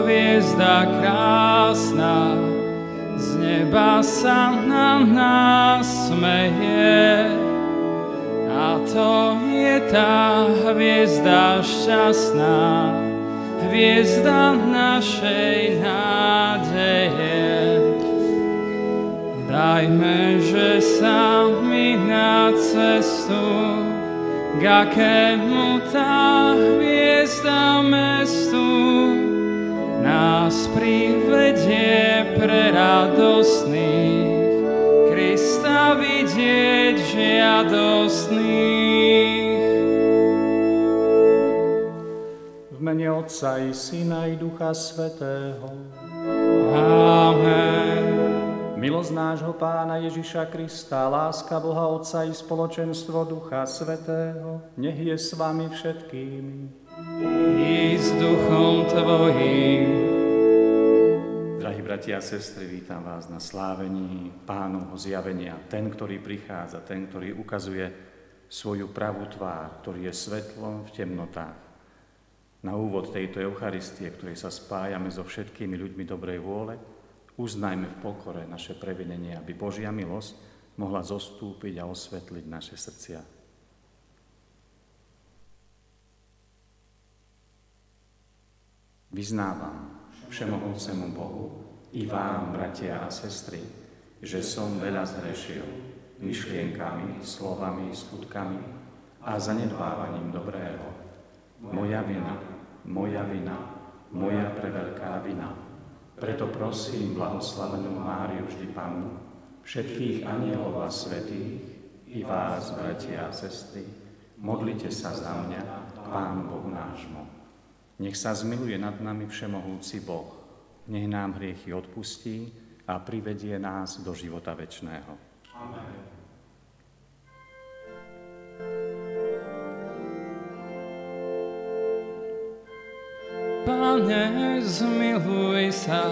hviezda krásna, z neba sa na nás smeje. A to je tá hviezda šťastná, hviezda našej nádeje. Dajme, že sa mi na cestu, k akému tá hviezda mestu nás privedie pre radostných, Krista vidieť žiadostných. V mene Otca i Syna i Ducha Svätého. Amen. Milosť nášho Pána Ježiša Krista, láska Boha Otca i spoločenstvo Ducha Svätého, nech je s vami všetkými. I s duchom tvojím. Drahí bratia a sestry, vítam vás na slávení Pánovho zjavenia. Ten, ktorý prichádza, ten, ktorý ukazuje svoju pravú tvár, ktorý je svetlom v temnotách. Na úvod tejto Eucharistie, ktorej sa spájame so všetkými ľuďmi dobrej vôle, uznajme v pokore naše previnenie, aby Božia milosť mohla zostúpiť a osvetliť naše srdcia. Vyznávam všemohúcemu Bohu i vám, bratia a sestry, že som veľa zhrešil myšlienkami, slovami, skutkami a zanedbávaním dobrého. Moja vina, moja preveľká vina. Preto prosím blahoslavenú Máriu vždy Pannu, všetkých anielov a svätých, i vás, bratia a sestry, modlite sa za mňa k Pánu Bohu nášmu. Nech sa zmiluje nad nami všemohúci Boh, nech nám hriechy odpustí a privedie nás do života večného. Amen. Pane, zmiluj sa.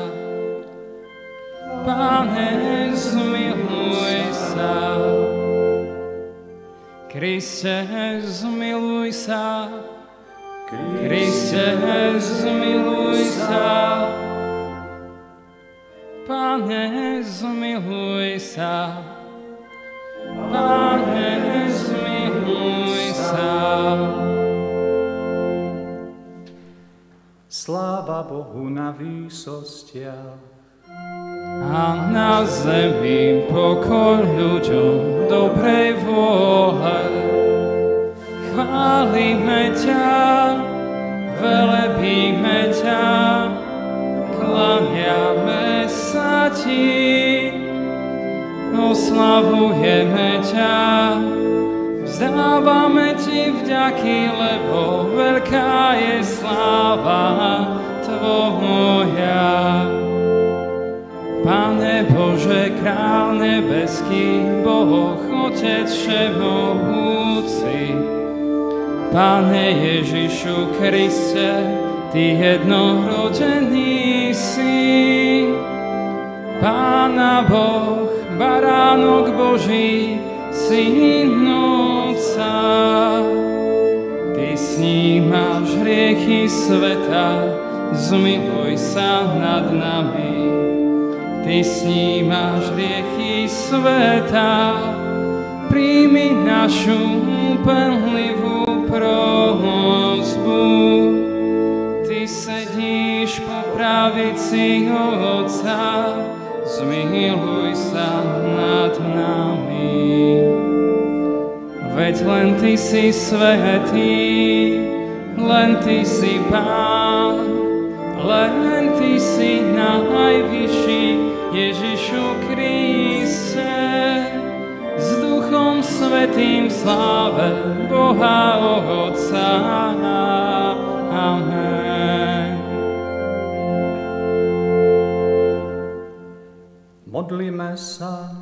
Pane, zmiluj sa. Kriste, zmiluj sa. Kriste, zmiluj sa. Pane, zmiluj sa. Pane, zmiluj sa. Sláva Bohu na výsostiach a na zemi pokoj ľuďom dobrej vôle. Chválime ťa, velebíme ťa, klaniame sa ti, oslavujeme ťa, vzdávame ti vďaky, lebo veľká je sláva tvoja. Pane Bože, Král nebeský, Boh, Otec všemohúci, Pane Ježišu Kriste, Ty jednorodený Syn, Pána Boh, Baránok Boží, Syn Otca. Ty snímaš hriechy sveta, zmiluj sa nad nami. Ty snímaš hriechy sveta, príjmi našu úpenlivú prosbu. Ty sedíš po pravici Otca, zmiluj sa nad nami. Veď len Ty si svätý, len Ty si Pán, len Ty si najvyšší, Ježišu Kriste, s Duchom Svätým sláve Boha Otca. Amen. Modlíme sa.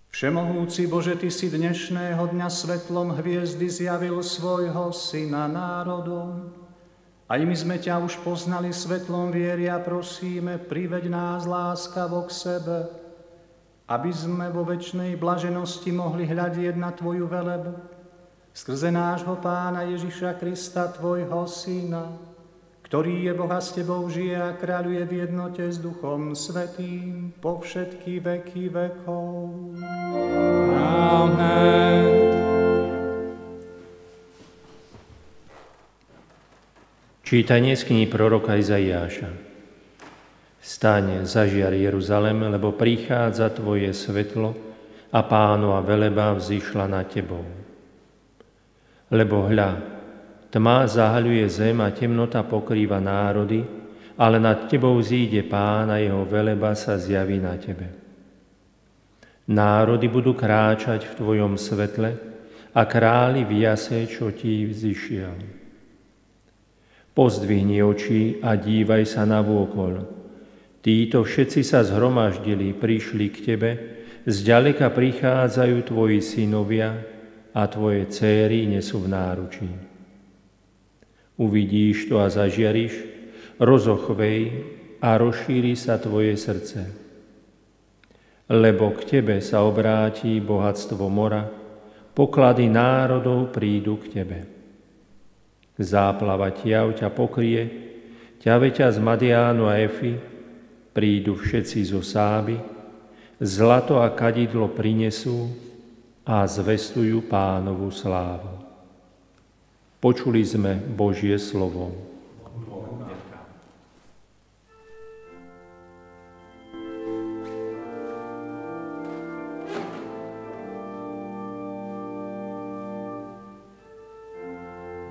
Všemohúci Bože, Ty si dnešného dňa svetlom hviezdy zjavil svojho Syna národom. Aj my sme ťa už poznali svetlom viery a prosíme, priveď nás láskavo k sebe, aby sme vo večnej blaženosti mohli hľadieť na Tvoju velebu skrze nášho Pána Ježiša Krista, Tvojho Syna, ktorý je Boh a s tebou žije a kráľuje v jednote s Duchom Svätým po všetky veky vekov. Amen. Čítanie z knihy proroka Izaiáša. Vstaň, zažiar Jeruzalem, lebo prichádza tvoje svetlo a Pánova veleba vzišla nad tebou. Lebo hľa, tma zahaľuje zem a temnota pokrýva národy, ale nad tebou zíde Pán a jeho veleba sa zjaví na tebe. Národy budú kráčať v tvojom svetle a králi v jase, čo ti vzišiel. Pozdvihni oči a dívaj sa navôkol. Títo všetci sa zhromaždili, prišli k tebe, zďaleka prichádzajú tvoji synovia a tvoje céry nesú v náručí. Uvidíš to a zažiariš, rozochvej a rozšíri sa tvoje srdce. Lebo k tebe sa obráti bohatstvo mora, poklady národov prídu k tebe. Záplava tiav ťa pokrie, ťaveťa z Madiánu a Efy, prídu všetci zo Sáby, zlato a kadidlo prinesú a zvestujú Pánovu slávu. Počuli sme Božie slovo.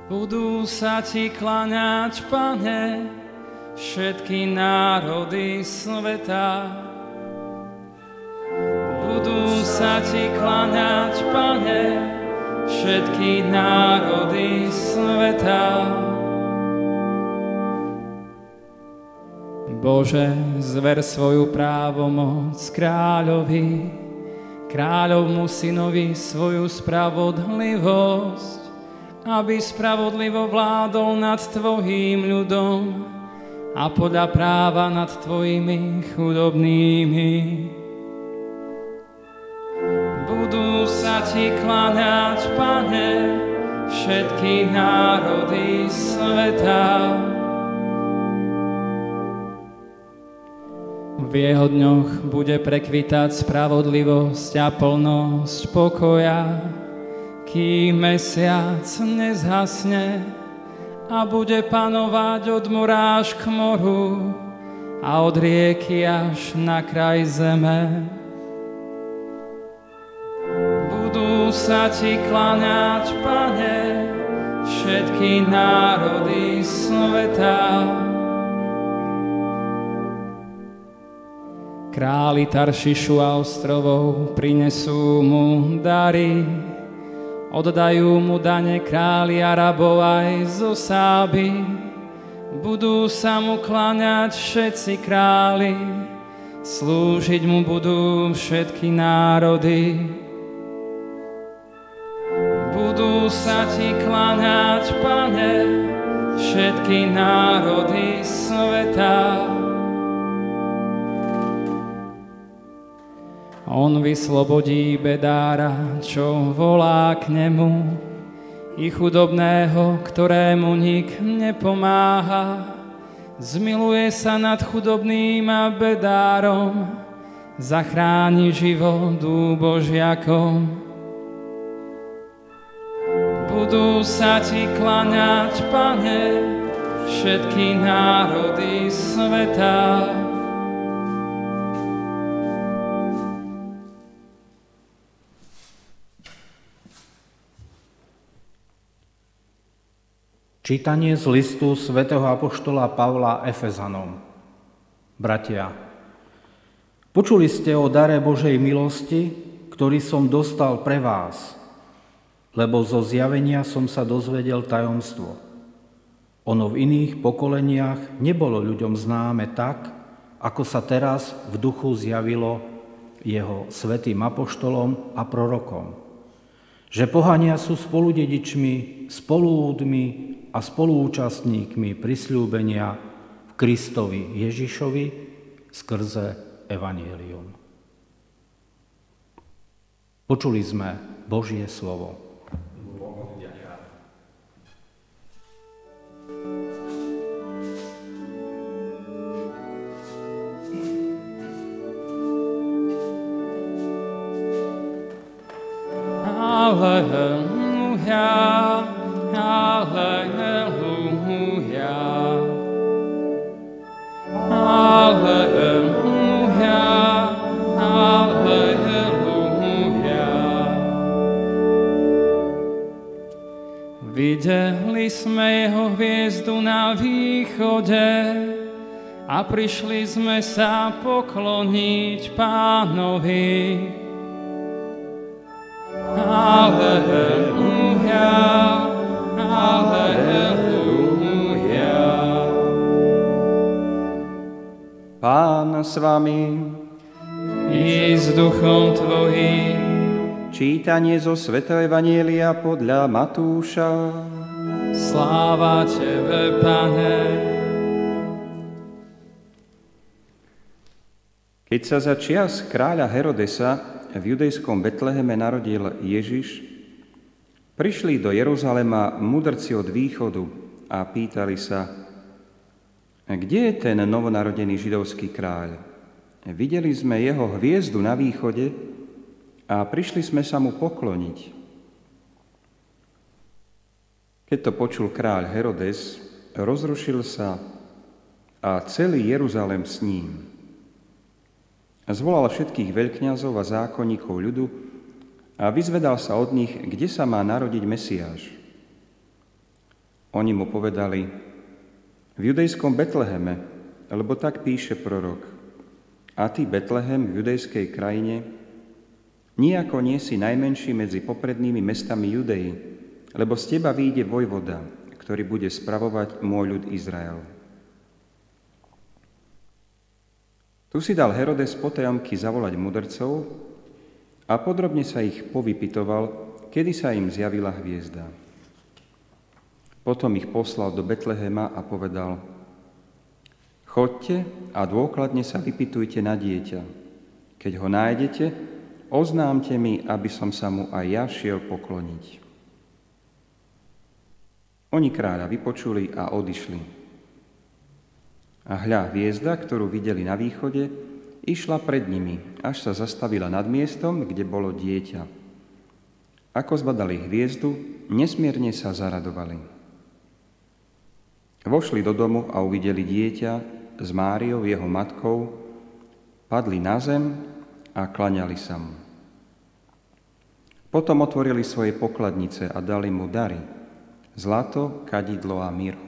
Budú sa ti kláňať, Pane, všetky národy sveta. Budú sa ti kláňať, Pane, všetky národy sveta. Bože, zver svoju právomoc kráľovi, kráľovmu synovi svoju spravodlivosť, aby spravodlivo vládol nad tvojím ľudom a podľa práva nad tvojimi chudobnými. Budú sa ti kláňať, Pane, všetky národy sveta. V jeho dňoch bude prekvitať spravodlivosť a plnosť pokoja, kým mesiac nezhasne a bude panovať od mora až k moru a od rieky až na kraj zeme. Budú sa ti kláňať, Pane, všetky národy sveta. Králi Taršišu a ostrovov prinesú mu dary, oddajú mu dane králi Arabov aj zo Sáby. Budú sa mu kláňať všetci králi, slúžiť mu budú všetky národy. Budú sa ti kláňať, Pane, všetky národy sveta. On vyslobodí bedára, čo volá k nemu, i chudobného, ktorému nik nepomáha. Zmiluje sa nad chudobným a bedárom, zachráni život úbožiakom. Budú sa ti kláňať, Pane, všetky národy sveta. Čítanie z listu svätého apoštola Pavla Efezanom. Bratia, počuli ste o dare Božej milosti, ktorý som dostal pre vás, lebo zo zjavenia som sa dozvedel tajomstvo. Ono v iných pokoleniach nebolo ľuďom známe tak, ako sa teraz v duchu zjavilo jeho svätým apoštolom a prorokom, že pohania sú spoludedičmi, spoluúdmi a spoluúčastníkmi prisľúbenia v Kristovi Ježišovi skrze evanjelium. Počuli sme Božie slovo. východe a prišli sme sa pokloniť Pánovi. Halleluja, halleluja. Pán s vami I s duchom tvojím. Čítanie zo svätého Evanjelia podľa Matúša. Sláva tebe, Pane. Keď sa za čias kráľa Herodesa v judejskom Betleheme narodil Ježiš, prišli do Jeruzalema mudrci od východu a pýtali sa, kde je ten novonarodený židovský kráľ? Videli sme jeho hviezdu na východe a prišli sme sa mu pokloniť. Keď to počul kráľ Herodes, rozrušil sa a celý Jeruzalém s ním. Zvolal všetkých veľkňazov a zákonníkov ľudu a vyzvedal sa od nich, kde sa má narodiť Mesiáš. Oni mu povedali, v judejskom Betleheme, lebo tak píše prorok. A ty, Betlehem, v judejskej krajine, nijako nie si najmenší medzi poprednými mestami Judei, lebo z teba vyjde vojvoda, ktorý bude spravovať môj ľud Izrael. Tu si dal Herodes potajomky zavolať mudrcov a podrobne sa ich povypytoval, kedy sa im zjavila hviezda. Potom ich poslal do Betlehema a povedal, choďte a dôkladne sa vypytujte na dieťa. Keď ho nájdete, oznámte mi, aby som sa mu aj ja šiel pokloniť. Oni kráľa vypočuli a odišli. A hľa, hviezda, ktorú videli na východe, išla pred nimi, až sa zastavila nad miestom, kde bolo dieťa. Ako zbadali hviezdu, nesmierne sa zaradovali. Vošli do domu a uvideli dieťa s Máriou, jeho matkou, padli na zem a klaňali sa mu. Potom otvorili svoje pokladnice a dali mu dary, zlato, kadidlo a mirhu.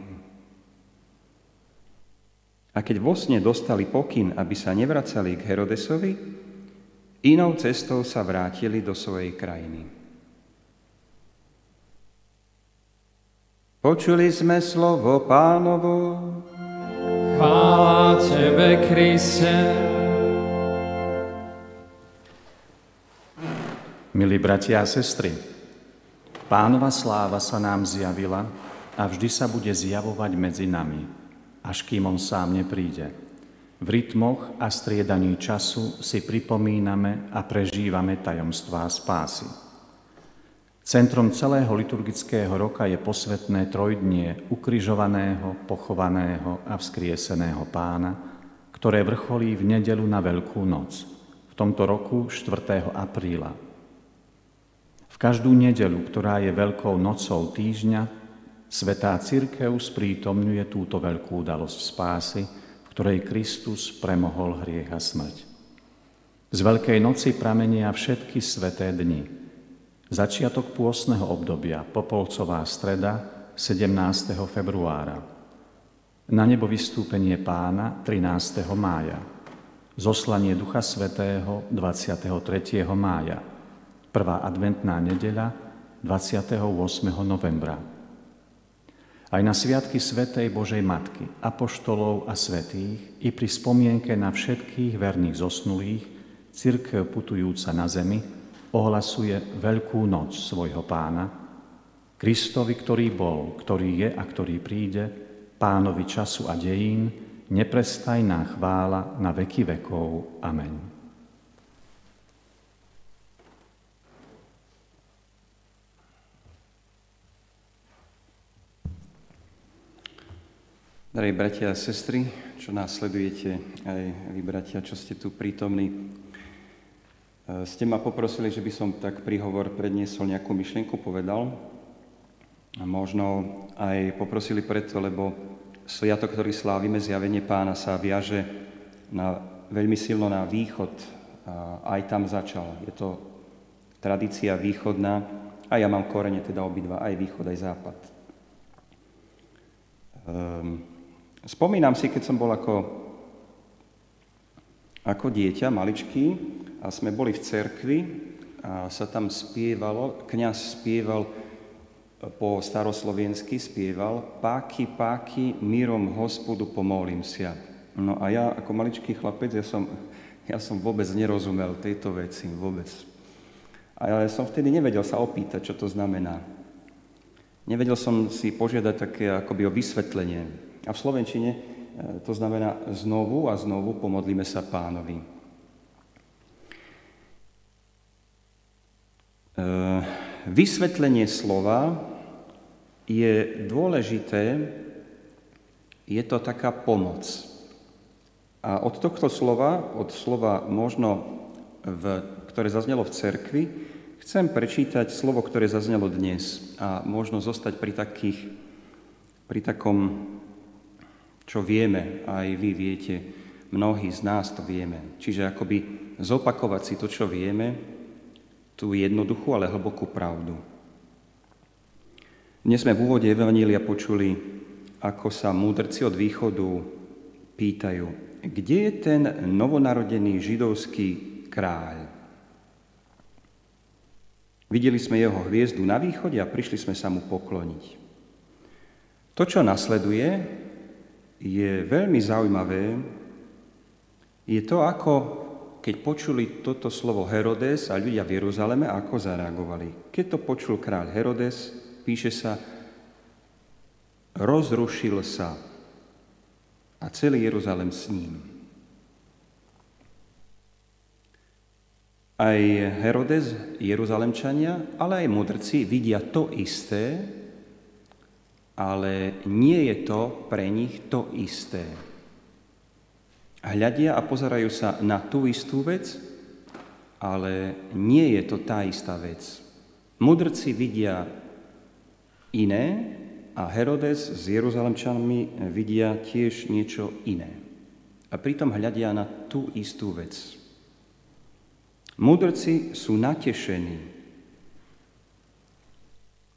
A keď vo sne dostali pokyn, aby sa nevracali k Herodesovi, inou cestou sa vrátili do svojej krajiny. Počuli sme slovo Pánovo. Chvála tebe, Kriste. Milí bratia a sestry, Pánova sláva sa nám zjavila a vždy sa bude zjavovať medzi nami, až kým on sám nepríde. V rytmoch a striedaní času si pripomíname a prežívame tajomstvá spásy. Centrom celého liturgického roka je posvätné trojdnie ukrižovaného, pochovaného a vzkrieseného Pána, ktoré vrcholí v nedeľu na Veľkú noc, v tomto roku 4. apríla. V každú nedeľu, ktorá je Veľkou nocou týždňa, Svätá Cirkev sprítomňuje túto veľkú udalosť spásy, v ktorej Kristus premohol hriech a smrť. Z Veľkej noci pramenia všetky sväté dni. Začiatok pôstneho obdobia, popolcová streda, 17. februára. Na nebo vystúpenie Pána, 13. mája. Zoslanie Ducha Svätého, 23. mája. Prvá adventná nedeľa, 28. novembra. Aj na sviatky Svätej Božej Matky, apoštolov a svätých i pri spomienke na všetkých verných zosnulých, cirkev putujúca na zemi ohlasuje Veľkú noc svojho Pána, Kristovi, ktorý bol, ktorý je a ktorý príde, Pánovi času a dejín, neprestajná chvála na veky vekov. Amen. Drahí bratia a sestry, čo nás sledujete, aj vy bratia, čo ste tu prítomní, ste ma poprosili, že by som tak príhovor predniesol, nejakú myšlienku povedal. A možno aj poprosili preto, lebo sviatok, ktorý slávime, zjavenie Pána, sa viaže veľmi silno na východ. Aj tam začal. Je to tradícia východná a ja mám korene teda obidva, aj východ, aj západ. Spomínam si, keď som bol ako dieťa, maličký, a sme boli v cerkvi a sa tam spievalo, kňaz spieval po staroslovensky, spieval Páky, páky, mírom Hospodu pomolím sa. No a ja ako maličký chlapec, ja som vôbec nerozumel tejto veci, vôbec. A ja som vtedy nevedel sa opýtať, čo to znamená. Nevedel som si požiadať také akoby o vysvetlenie. A v slovenčine to znamená znovu a znovu pomodlíme sa Pánovi. Vysvetlenie slova je dôležité, je to taká pomoc. A od tohto slova, od slova možno, ktoré zaznelo v cerkvi, chcem prečítať slovo, ktoré zaznelo dnes a možno zostať pri takom, čo vieme, aj vy viete, mnohí z nás to vieme. Čiže akoby zopakovať si to, čo vieme, tú jednoduchú, ale hlbokú pravdu. Dnes sme v úvode Evanjelia počuli, ako sa múdrci od východu pýtajú, kde je ten novonarodený židovský kráľ? Videli sme jeho hviezdu na východe a prišli sme sa mu pokloniť. To, čo nasleduje, je veľmi zaujímavé. Je to, ako keď počuli toto slovo Herodes a ľudia v Jeruzaleme, ako zareagovali. Keď to počul kráľ Herodes, píše sa, rozrušil sa a celý Jeruzalem s ním. Aj Herodes, Jeruzalemčania, ale aj mudrci vidia to isté, ale nie je to pre nich to isté. Hľadia a pozerajú sa na tú istú vec, ale nie je to tá istá vec. Mudrci vidia iné a Herodes s Jeruzalemčanmi vidia tiež niečo iné. A pritom hľadia na tú istú vec. Mudrci sú natešení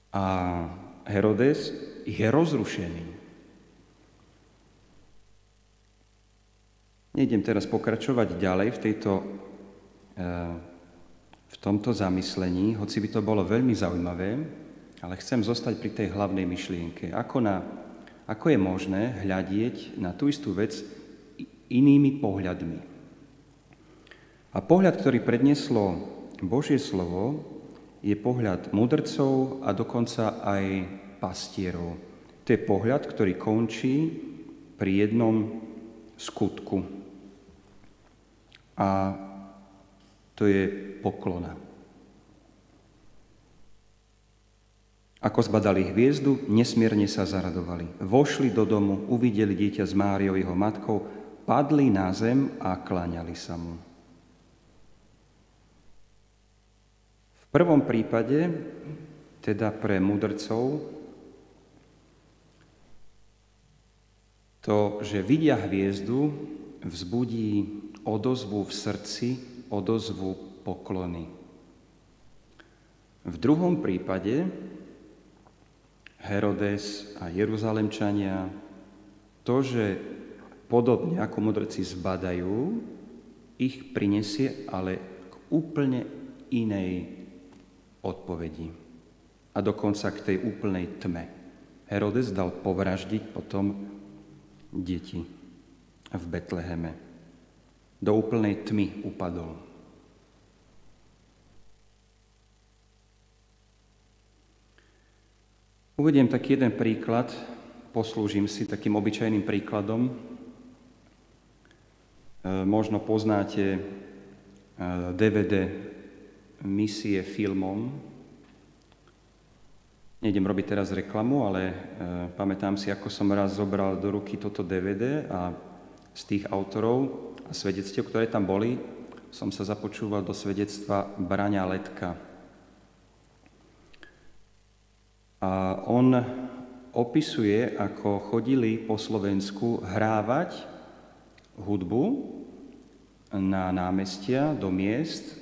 a Herodes je rozrušený. Nejdem teraz pokračovať ďalej v tomto zamyslení, hoci by to bolo veľmi zaujímavé, ale chcem zostať pri tej hlavnej myšlienke. Ako je možné hľadieť na tú istú vec inými pohľadmi? A pohľad, ktorý prednieslo Božie slovo, je pohľad mudrcov a dokonca aj pastierov. To je pohľad, ktorý končí pri jednom skutku. A to je poklona. Ako zbadali hviezdu, nesmierne sa zaradovali. Vošli do domu, uvideli dieťa s Máriou, jeho matkou, padli na zem a kláňali sa mu. V prvom prípade, teda pre mudrcov, to, že vidia hviezdu, vzbudí odozvu v srdci, odozvu poklony. V druhom prípade Herodes a Jeruzalemčania to, že podobne ako mudrci zbadajú, ich prinesie ale k úplne inej odpovedi. A dokonca k tej úplnej tme. Herodes dal povraždiť potom deti v Betleheme. Do úplnej tmy upadol. Uvediem taký jeden príklad, poslúžim si takým obyčajným príkladom. Možno poznáte DVD Misie filmom. Nejdem robiť teraz reklamu, ale pamätám si, ako som raz zobral do ruky toto DVD a z tých autorov a svedectiev, ktoré tam boli, som sa započúval do svedectva Braňa Letka. A on opisuje, ako chodili po Slovensku hrávať hudbu na námestia, do miest,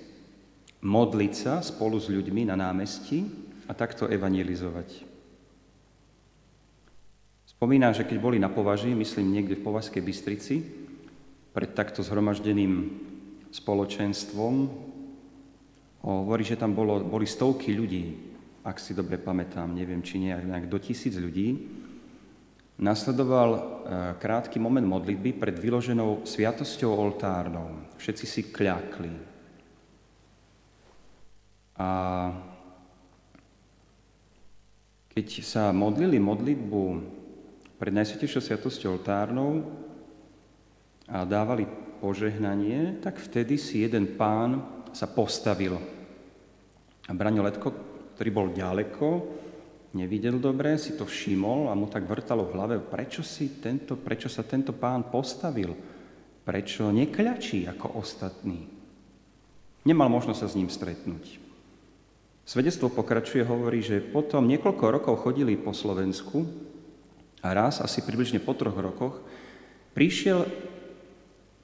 modliť sa spolu s ľuďmi na námestí a takto evangelizovať. Spomínam, že keď boli na Považi, myslím niekde v Považskej Bystrici, pred takto zhromaždeným spoločenstvom, hovorí, že tam boli stovky ľudí, ak si dobre pamätám, neviem, či nejak do 1000 ľudí. Nasledoval krátky moment modlitby pred vyloženou sviatosťou oltárnou. Všetci si kľakli. A keď sa modlili modlitbu pred Najsvätejšou sviatosťou oltárnou a dávali požehnanie, tak vtedy si jeden pán sa postavil. A Braňo Letko, ktorý bol ďaleko, nevidel dobre, si to všimol a mu tak vrtalo v hlave, prečo sa tento pán postavil, prečo nekľačí ako ostatní. Nemal možnosť sa s ním stretnúť. Svedectvo pokračuje, hovorí, že potom niekoľko rokov chodili po Slovensku a raz, asi približne po 3 rokoch, prišiel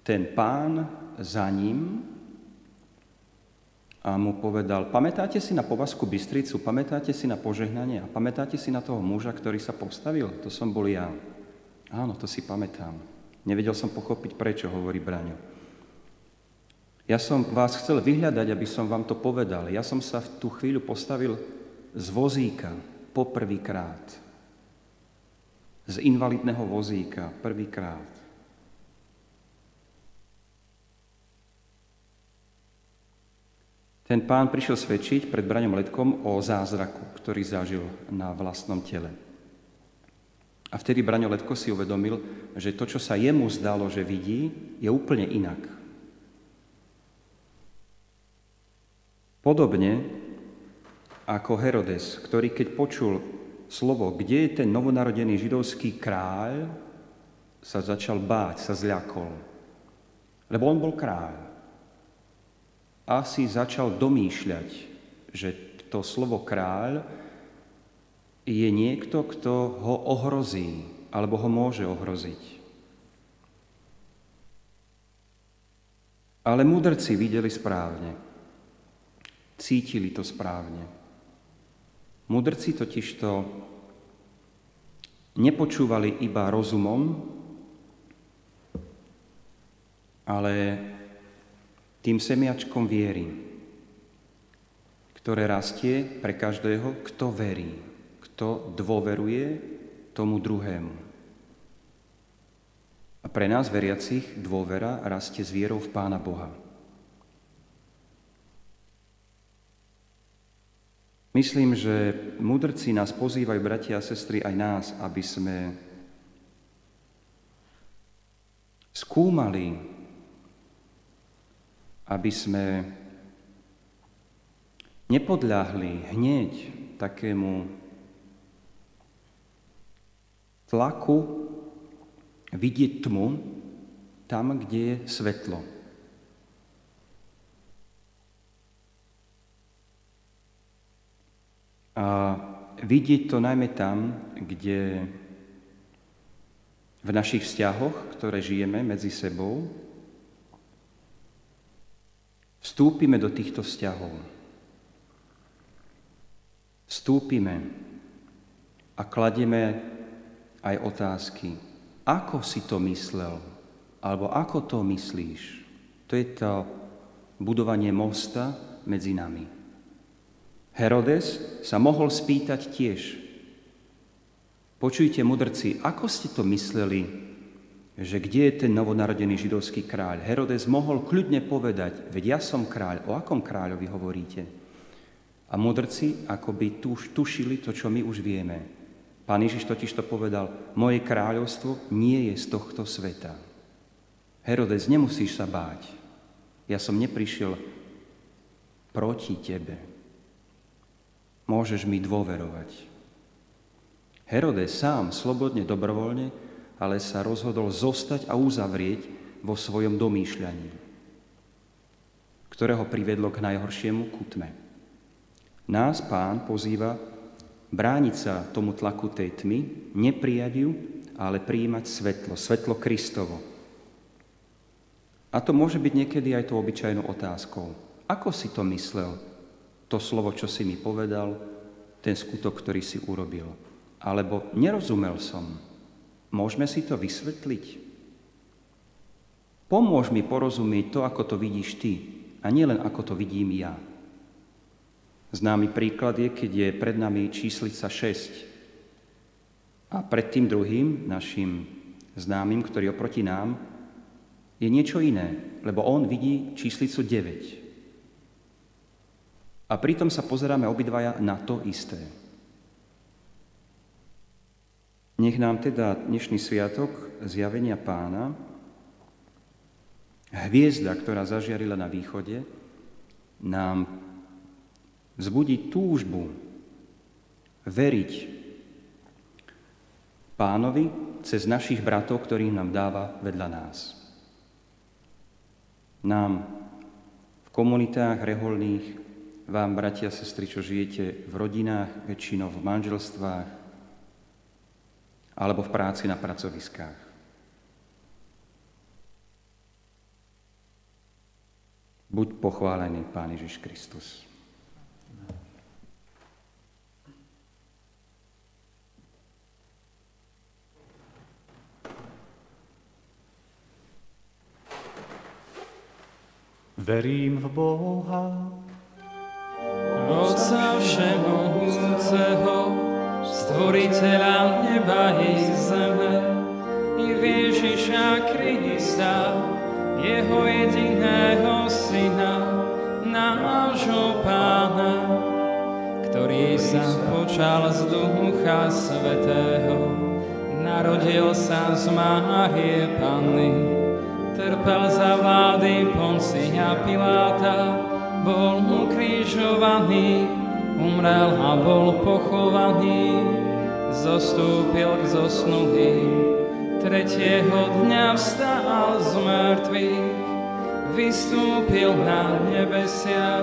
ten pán za ním a mu povedal, pamätáte si na Považskú Bystricu, pamätáte si na požehnanie a pamätáte si na toho muža, ktorý sa postavil? To som bol ja. Áno, to si pamätám. Nevedel som pochopiť, prečo, hovorí Braňo. Ja som vás chcel vyhľadať, aby som vám to povedal. Ja som sa v tú chvíľu postavil z vozíka poprvýkrát. Z invalidného vozíka prvýkrát. Ten pán prišiel svedčiť pred Braňom Letkom o zázraku, ktorý zažil na vlastnom tele. A vtedy Braňo Letko si uvedomil, že to, čo sa jemu zdalo, že vidí, je úplne inak. Podobne ako Herodes, ktorý keď počul slovo, kde je ten novonarodený židovský kráľ, sa začal báť, sa zľakol. Lebo on bol kráľ. A si začal domýšľať, že to slovo kráľ je niekto, kto ho ohrozí, alebo ho môže ohroziť. Ale múdrci videli správne. Cítili to správne. Múdrci totižto nepočúvali iba rozumom, ale tým semiačkom viery, ktoré rastie pre každého, kto verí, kto dôveruje tomu druhému. A pre nás, veriacich, dôvera rastie s vierou v Pána Boha. Myslím, že múdrci nás pozývajú, bratia a sestry, aj nás, aby sme skúmali, aby sme nepodľahli hneď takému tlaku vidieť tmu tam, kde je svetlo. A vidieť to najmä tam, kde v našich vzťahoch, ktoré žijeme medzi sebou, vstúpime do týchto vzťahov. Vstúpime a kladieme aj otázky. Ako si to myslel? Alebo ako to myslíš? To je to budovanie mosta medzi nami. Herodes sa mohol spýtať tiež. Počujte, mudrci, ako ste to mysleli, že kde je ten novonarodený židovský kráľ? Herodes mohol kľudne povedať, veď ja som kráľ, o akom kráľovi hovoríte? A mudrci akoby tušili to, čo my už vieme. Pán Ježiš totiž to povedal, moje kráľovstvo nie je z tohto sveta. Herodes, nemusíš sa báť. Ja som neprišiel proti tebe. Môžeš mi dôverovať. Herodes sám, slobodne, dobrovoľne, ale sa rozhodol zostať a uzavrieť vo svojom domýšľaní, ktorého privedlo k najhoršiemu kutme. Nás Pán pozýva brániť sa tomu tlaku tej tmy, neprijať ju, ale prijímať svetlo, svetlo Kristovo. A to môže byť niekedy aj tou obyčajnou otázkou. Ako si to myslel? To slovo, čo si mi povedal, ten skutok, ktorý si urobil. Alebo nerozumel som. Môžeme si to vysvetliť? Pomôž mi porozumieť to, ako to vidíš ty, a nielen ako to vidím ja. Známy príklad je, keď je pred nami číslica 6 a pred tým druhým, našim známym, ktorý oproti nám, je niečo iné, lebo on vidí číslicu 9. A pritom sa pozeráme obidvaja na to isté. Nech nám teda dnešný sviatok Zjavenia Pána, hviezda, ktorá zažiarila na východe, nám vzbudí túžbu veriť Pánovi cez našich bratov, ktorých nám dáva vedľa nás. Nám v komunitách reholných, vám, bratia a sestry, čo žijete v rodinách, väčšinou v manželstvách, alebo v práci na pracoviskách. Buď pochválený Pán Ježiš Kristus. Verím v Boha, Otca všemohúceho, Stvoriteľa neba i zeme, i v Ježiša Krista, Jeho jediného Syna, nášho Pána, ktorý sa počal z Ducha Svätého, narodil sa z Márie Panny, trpel za vlády Poncia Piláta, bol ukrižovaný, umrel a bol pochovaný, zostúpil k zosnulým, tretieho dňa vstal z mŕtvych, vystúpil na nebesia,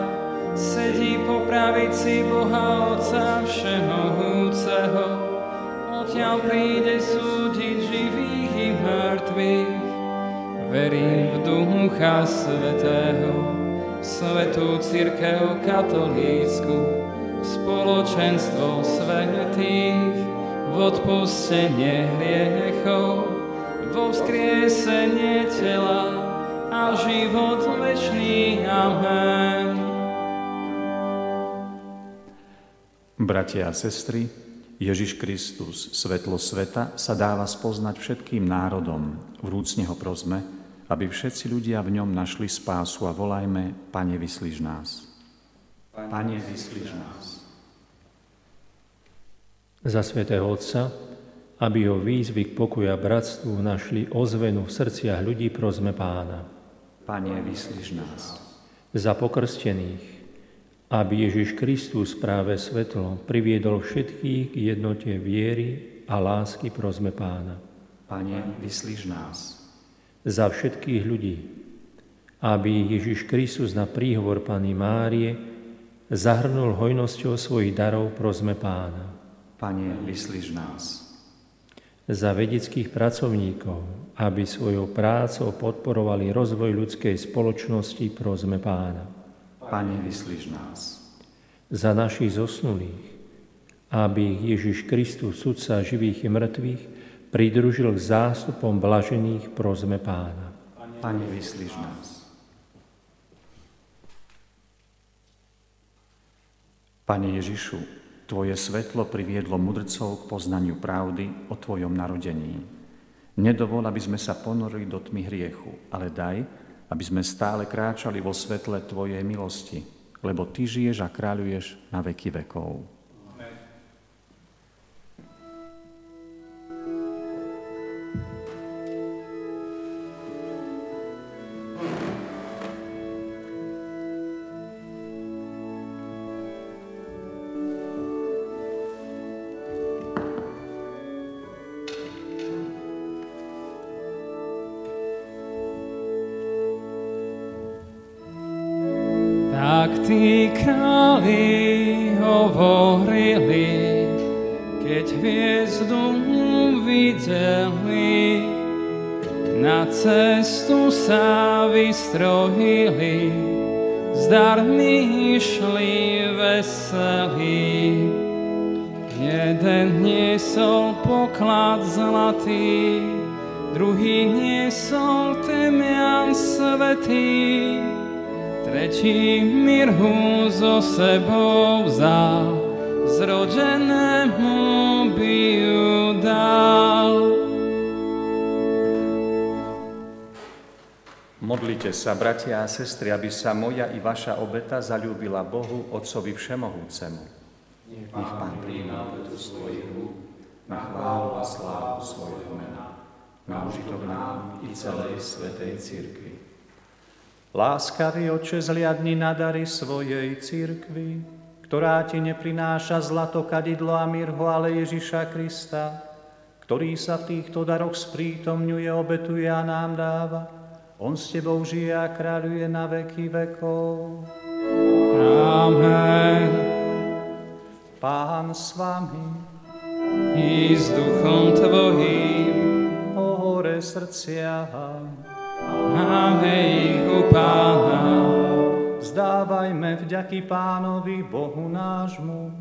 sedí po pravici Boha Otca Všemohúceho, odtiaľ príde súdiť živých i mŕtvych. Verím v Ducha Svätého, Svätú cirkev katolícku, spoločenstvo svätých, v odpustenie hriechov, vo vzkriesenie tela a život večný. Amen. bratia a sestry, Ježiš Kristus, svetlo sveta, sa dáva spoznať všetkým národom. Vrúcne ho prosme, aby všetci ľudia v ňom našli spásu, a volajme: Pane, vyslíš nás. Pane, vyslíš nás. Za svätého Otca, aby ho výzvy k pokoju a bratstvu našli ozvenu v srdciach ľudí, prosme Pána. Pane, vyslíš nás. Za pokrstených, aby Ježiš Kristus práve svetlo priviedol všetkých k jednote viery a lásky, prosme Pána. Pane, vyslíš nás. Za všetkých ľudí, aby Ježiš Kristus na príhovor Panny Márie zahrnul hojnosťou svojich darov, prosme Pána. Pane, vyslíš nás. Za vedeckých pracovníkov, aby svojou prácou podporovali rozvoj ľudskej spoločnosti, prosme Pána. Pane, vyslíš nás. Za našich zosnulých, aby Ježiš Kristus, sudca živých i mŕtvych, pridružil k zástupom blažených, prosme Pána. Pane, vyslíš nás. Pane Ježišu, Tvoje svetlo priviedlo mudrcov k poznaniu pravdy o Tvojom narodení. Nedovol, aby sme sa ponorili do tmy hriechu, ale daj, aby sme stále kráčali vo svetle Tvojej milosti, lebo Ty žiješ a kráľuješ na veky vekov. Tak tí králi hovorili, keď hviezdu videli, na cestu sa vystrojili, zdarmi išli veselí. Jeden niesol poklad zlatý, druhý niesol temian svätý, tretí mirhu so sebou vzal, zrodenému by ju dal. Modlite sa, bratia a sestry, aby sa moja i vaša obeta zaľúbila Bohu, Otcovi Všemohúcemu. Nech Pán príjma obetu svojich rúk na chválu a slávu svojho mena, na užitok nám i celej svätej cirkvi. Láskavý Otče, zliadni na dary svojej cirkvi, ktorá ti neprináša zlato, kadidlo a mirho, ale Ježiša Krista, ktorý sa v týchto daroch sprítomňuje, obetuje a nám dáva. On s tebou žije a kráľuje na veky vekov. Amen. Pán s vami I s duchom tvojím, o hore srdcia. máme ich u Pána. Vzdávajme vďaky Pánovi Bohu nášmu.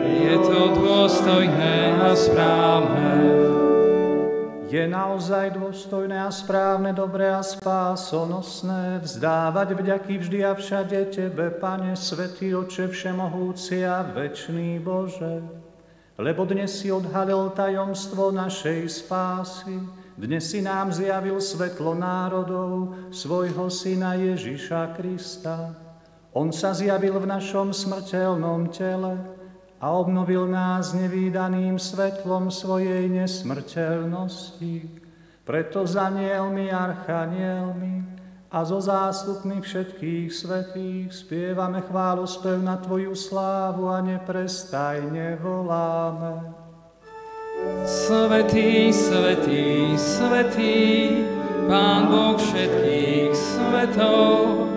Je to dôstojné a správne. Je naozaj dôstojné a správne, dobré a spásonosné vzdávať vďaky vždy a všade Tebe, Pane, Svätý Otče Všemohúci a večný Bože. Lebo dnes si odhalil tajomstvo našej spásy, dnes si nám zjavil svetlo národov, svojho Syna Ježiša Krista. On sa zjavil v našom smrteľnom tele a obnovil nás nevídaným svetlom svojej nesmrteľnosti. Preto s anielmi, archanielmi a so zástupmi všetkých svätých spievame chválospev na Tvoju slávu a neprestajne voláme. Svätý, svätý, svätý, Pán Boh všetkých svetov,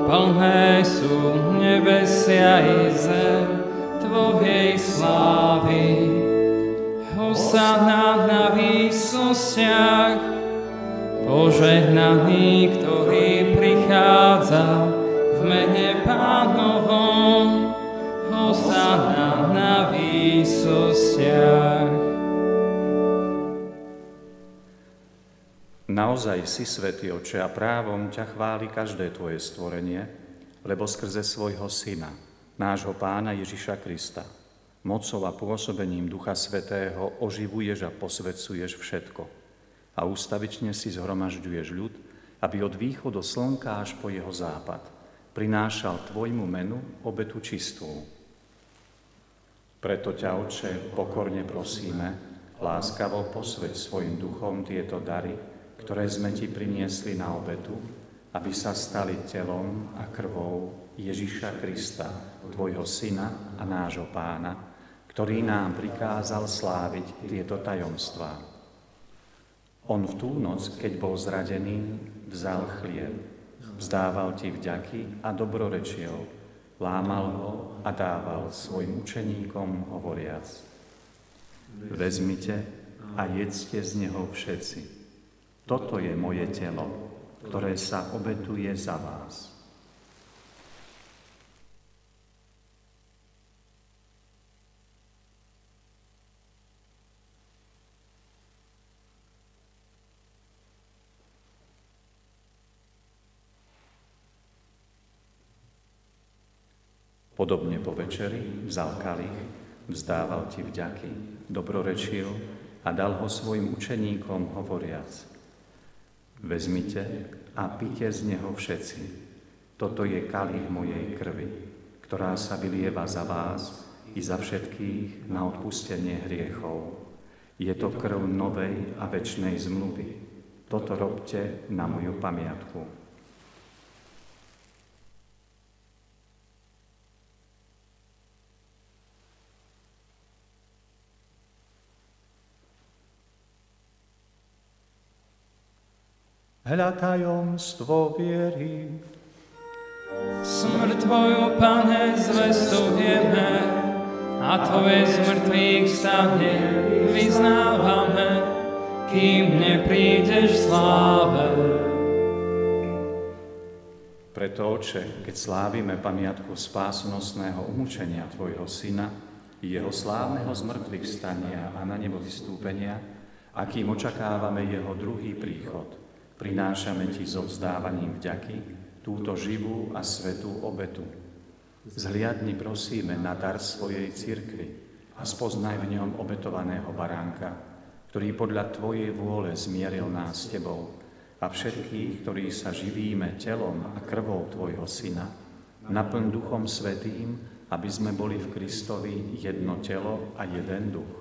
plné sú nebesia i zem Tvojej slávy. Hosanna na výsostiach, požehnaný, ktorý prichádza v mene Pánovom. Hosanna na výsostiach. Naozaj si, Svätý Otče, a právom ťa chváli každé Tvoje stvorenie, lebo skrze svojho Syna, nášho Pána Ježiša Krista, mocou a pôsobením Ducha Svätého oživuješ a posvedzuješ všetko a ústavične si zhromažďuješ ľud, aby od východu slnka až po jeho západ prinášal Tvojmu menu obetu čistú. Preto ťa, Otče, pokorne prosíme, láskavo posväť svojim duchom tieto dary, ktoré sme Ti priniesli na obetu, aby sa stali telom a krvou Ježiša Krista, Tvojho Syna a nášho Pána, ktorý nám prikázal sláviť tieto tajomstvá. On v tú noc, keď bol zradený, vzal chlieb, vzdával Ti vďaky a dobrorečil, lámal ho a dával svojim učeníkom hovoriac: Vezmite a jedzte z neho všetci. Toto je moje telo, ktoré sa obetuje za vás. Podobne po večeri vzal kalich, vzdával Ti vďaky, dobrorečil a dal ho svojim učeníkom hovoriac: Vezmite a pite z neho všetci. Toto je kalich mojej krvi, ktorá sa vylieva za vás i za všetkých na odpustenie hriechov. Je to krv novej a večnej zmluvy. Toto robte na moju pamiatku. Hľa tajomstvo viery. Smrť Tvoju, Pane, zvestujeme a Tvoje z mŕtvych stane vyznávame, kým neprídeš v sláve. Preto, Otče, keď slávime pamiatku spásonosného umúčenia Tvojho Syna, jeho slávneho zmrtvých vstania a na nebo vystúpenia, akým očakávame jeho druhý príchod, prinášame ti so vzdávaním vďaky túto živú a svätú obetu. Zhliadni prosíme na dar svojej cirkvi a spoznaj v ňom obetovaného baránka, ktorý podľa tvojej vôle zmieril nás s tebou a všetkých, ktorí sa živíme telom a krvou tvojho syna, naplň Duchom Svätým, aby sme boli v Kristovi jedno telo a jeden duch.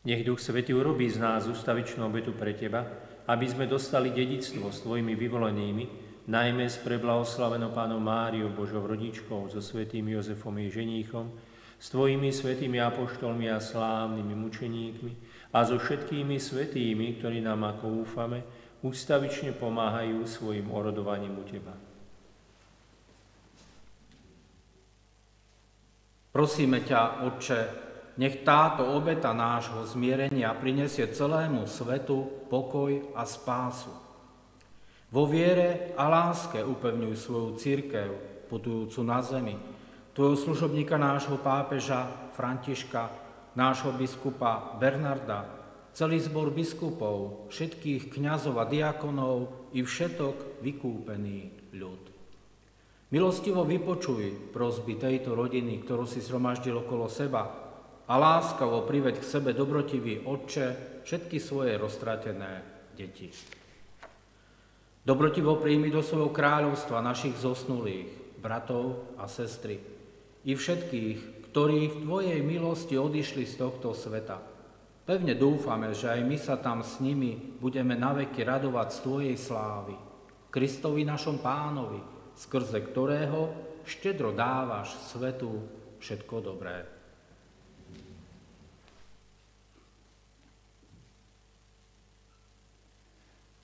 Nech Duch Svätý urobí z nás ustavičnú obetu pre teba, aby sme dostali dedičstvo s tvojimi vyvolenými, najmä s preblahoslavenou Pánom Máriou, Božou rodičkou, so svätým Jozefom jej ženíchom, s tvojimi svätými apoštolmi a slávnymi mučeníkmi a so všetkými svätými, ktorí nám, ako úfame, ústavične pomáhajú svojim orodovaním u teba. Prosíme ťa, Otče, nech táto obeta nášho zmierenia prinesie celému svetu pokoj a spásu. Vo viere a láske upevňuj svoju cirkev, putujúcu na zemi, tvojho služobníka nášho pápeža Františka, nášho biskupa Bernarda, celý zbor biskupov, všetkých kňazov a diakonov i všetok vykúpený ľud. Milostivo vypočuj prosby tejto rodiny, ktorú si zhromaždil okolo seba, a láskavo priveď k sebe, dobrotivý Otče, všetky svoje roztratené deti. Dobrotivo príjmi do svojho kráľovstva našich zosnulých, bratov a sestry, i všetkých, ktorí v tvojej milosti odišli z tohto sveta. Pevne dúfame, že aj my sa tam s nimi budeme naveky radovať z tvojej slávy, Kristovi našom Pánovi, skrze ktorého štedro dávaš svetu všetko dobré.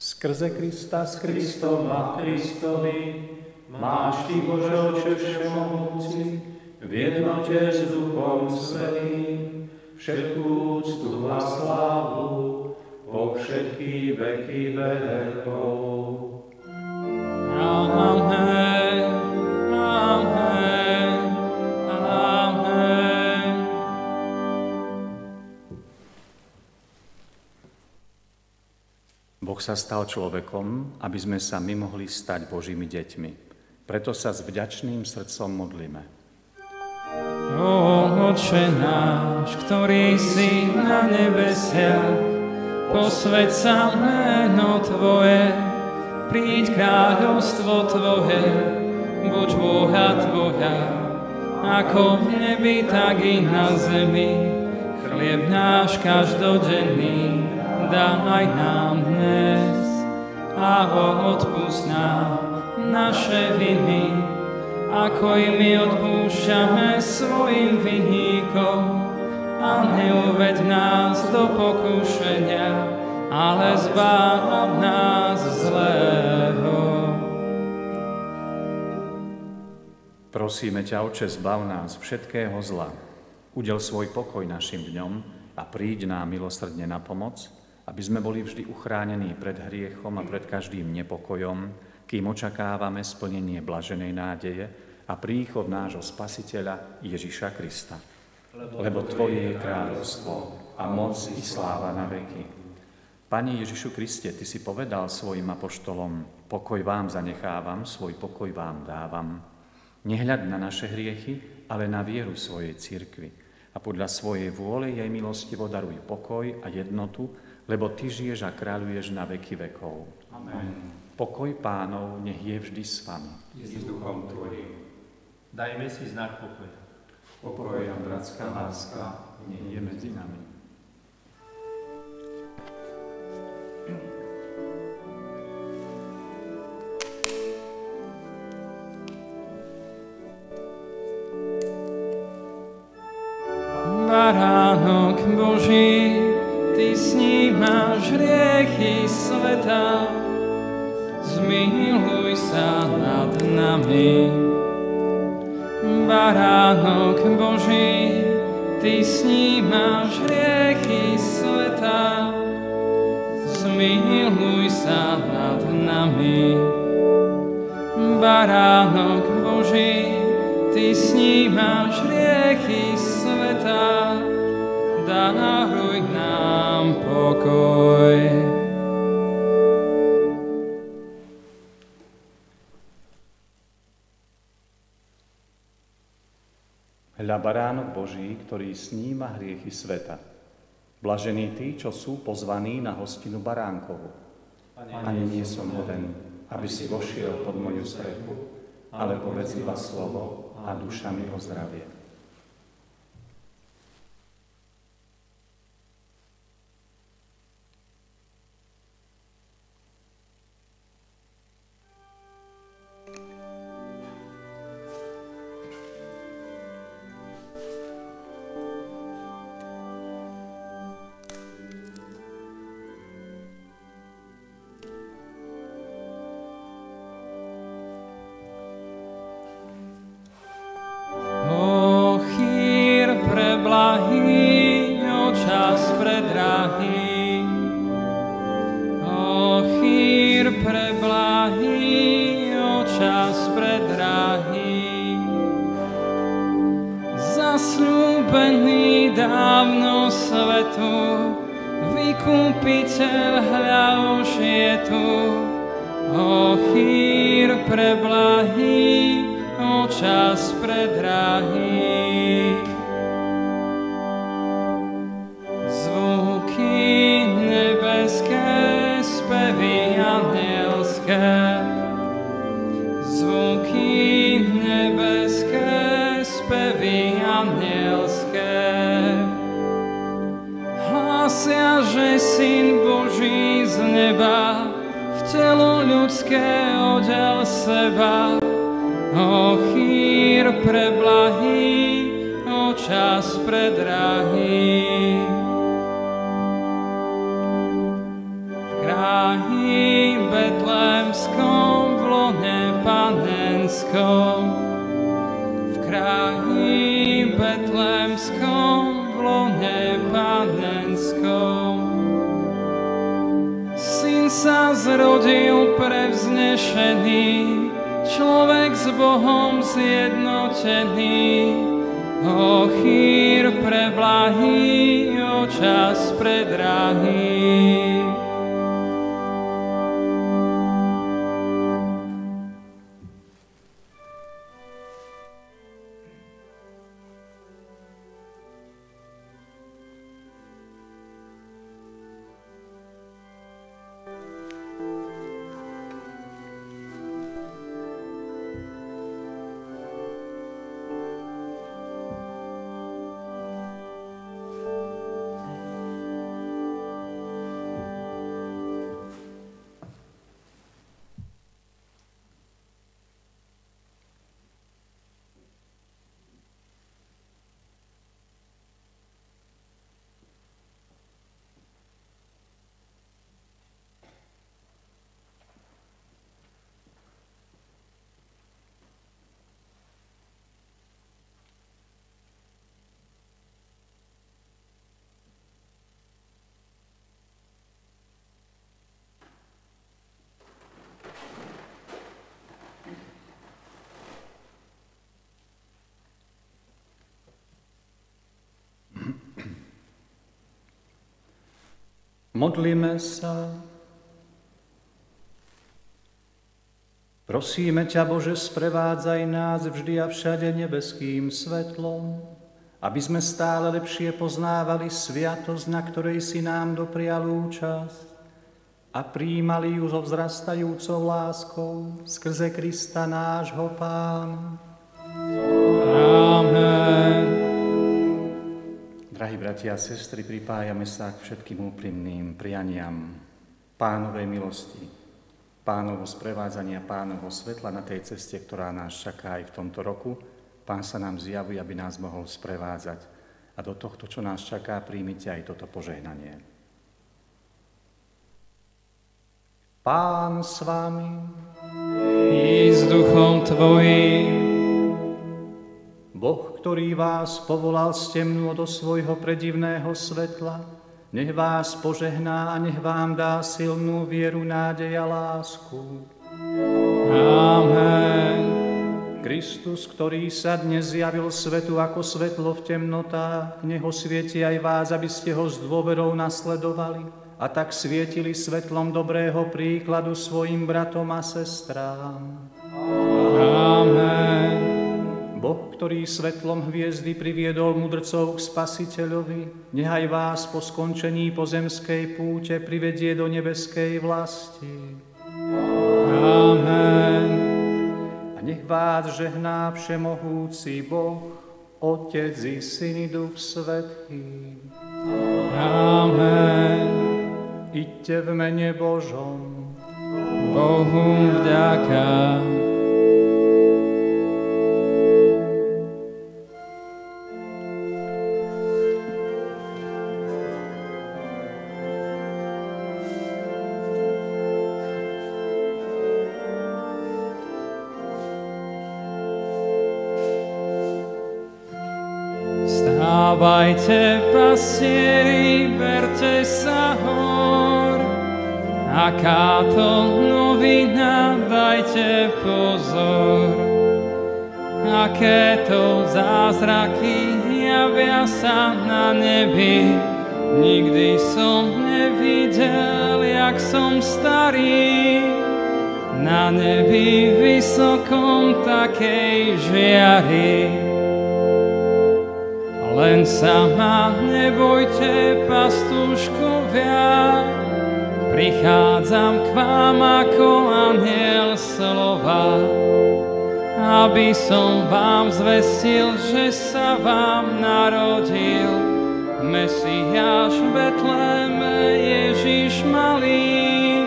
Skrze Krista, s Kristom a v Kristovi, máš ty, Bože Otče všemohúci, v jednote s Duchom Svätým, všetkú úctu a slávu po všetky veky vekov. Amen, amen, amen. Boh sa stal človekom, aby sme sa my mohli stať Božími deťmi. Preto sa s vďačným srdcom modlíme. O Otče náš, ktorý si na nebesiach, posväť sa meno Tvoje, príď kráľovstvo Tvoje, buď vôľa Tvoja, ako v nebi, tak i na zemi. Chlieb náš každodenný daj nám dnes a odpusť nám naše viny, ako i my odpúšťame svojim vinníkom. A neuveď nás do pokušenia, ale zbáv nás zlého. Prosíme ťa, Otče, zbav nás všetkého zla. Udel svoj pokoj našim dňom a príď nám milosrdne na pomoc, aby sme boli vždy uchránení pred hriechom a pred každým nepokojom, kým očakávame splnenie blaženej nádeje a príchod nášho Spasiteľa Ježiša Krista. Lebo Tvoje je kráľovstvo a moc i sláva na veky. Pane Ježišu Kriste, Ty si povedal svojim apoštolom, pokoj vám zanechávam, svoj pokoj vám dávam. Nehľad na naše hriechy, ale na vieru svojej cirkvi. A podľa svojej vôle jej milostivo daruj pokoj a jednotu, lebo Ty žiješ a kráľuješ na veky vekov. Amen. Pokoj Pánov nech je vždy s vami. Je s duchom tvojim. Dajme si znak pokoja. Pokoj a bratská láska nech je medzi nami. Baránok Boží, Ty snímaš hriechy sveta, zmiluj sa nad nami. Baránok Boží, Ty snímaš hriechy sveta, zmiluj sa nad nami. Baránok Boží, Ty snímaš hriechy sveta, daruj nám pokoj. Hľa baránok Boží, ktorý sníma hriechy sveta. Blažení tí, čo sú pozvaní na hostinu baránkovu. Ani nie som hoden, aby si vošiel pod moju strechu, ale povedz iba slovo a duša mi ozdravie. Zasľúbený dávno svetu, vykúpiteľ hľa už je tu. O chýr preblahý, o čas predrahý. Zvuky nebeské, spevy anielské, zvuky nebeské, spevy anielské. Hlásia, že Syn Boží z neba v telo ľudské odel seba. O chýr preblahý, o čas predrahý. V kraji betlémskom, v lone panenskom, v kraji betlémskom, v lone panenskom. Syn sa zrodil prevznešený, človek s Bohom zjednotený. O chýr preblahý, o čas predrahý. Modlíme sa. Prosíme ťa, Bože, sprevádzaj nás vždy a všade nebeským svetlom, aby sme stále lepšie poznávali sviatosť, na ktorej si nám doprial účasť a prijímali ju so vzrastajúcou láskou skrze Krista nášho Pána. Amen. Drahí bratia a sestry, pripájame sa k všetkým úprimným prianiam Pánovej milosti, Pánovho sprevádzania, Pánovho svetla na tej ceste, ktorá nás čaká aj v tomto roku. Pán sa nám zjavuje, aby nás mohol sprevádzať. A do tohto, čo nás čaká, príjmite aj toto požehnanie. Pán s vami. I s duchom tvojím. Boh, ktorý vás povolal z temnôt do svojho predivného svetla, nech vás požehná a nech vám dá silnú vieru, nádej a lásku. Amen. Kristus, ktorý sa dnes zjavil svetu ako svetlo v temnotách, nech osvieti aj vás, aby ste ho s dôverou nasledovali a tak svietili svetlom dobrého príkladu svojim bratom a sestrám. Amen. Boh, ktorý svetlom hviezdy priviedol mudrcov k Spasiteľovi, nechaj vás po skončení pozemskej púte privedie do nebeskej vlasti. Amen. A nech vás žehná všemohúci Boh, Otec i Syn i Duch Svätý. Amen. Iďte v mene Božom. Bohu vďaka. Vstávajte, pastieri, berte sa hor. Akáto novina, dajte pozor. Akéto zázraky javia sa na nebi. Nikdy som nevidel, jak som starý. Na nebi vysokom takej žiary. Len sa ma nebojte, pastúškovia, prichádzam k vám ako anjel slova, aby som vám zvestil, že sa vám narodil Mesiáš v Betléme, Ježiš malý,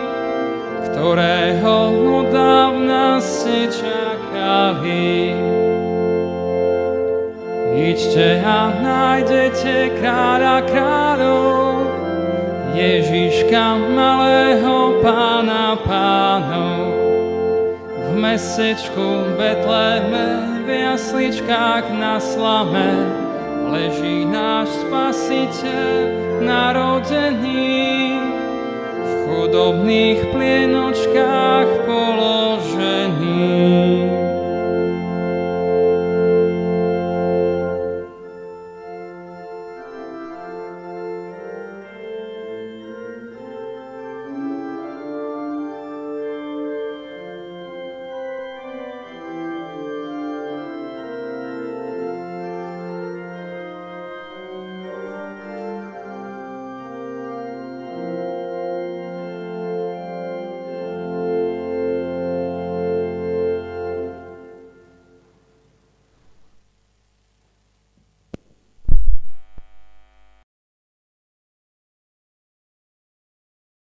ktorého odávna ste čakali. Iďte a nájdete kráľa kráľov, Ježiška malého pána pánov. V mestečku Betléme, v jasličkách na slame, leží náš Spasiteľ narodený. V chudobných plienočkách položený.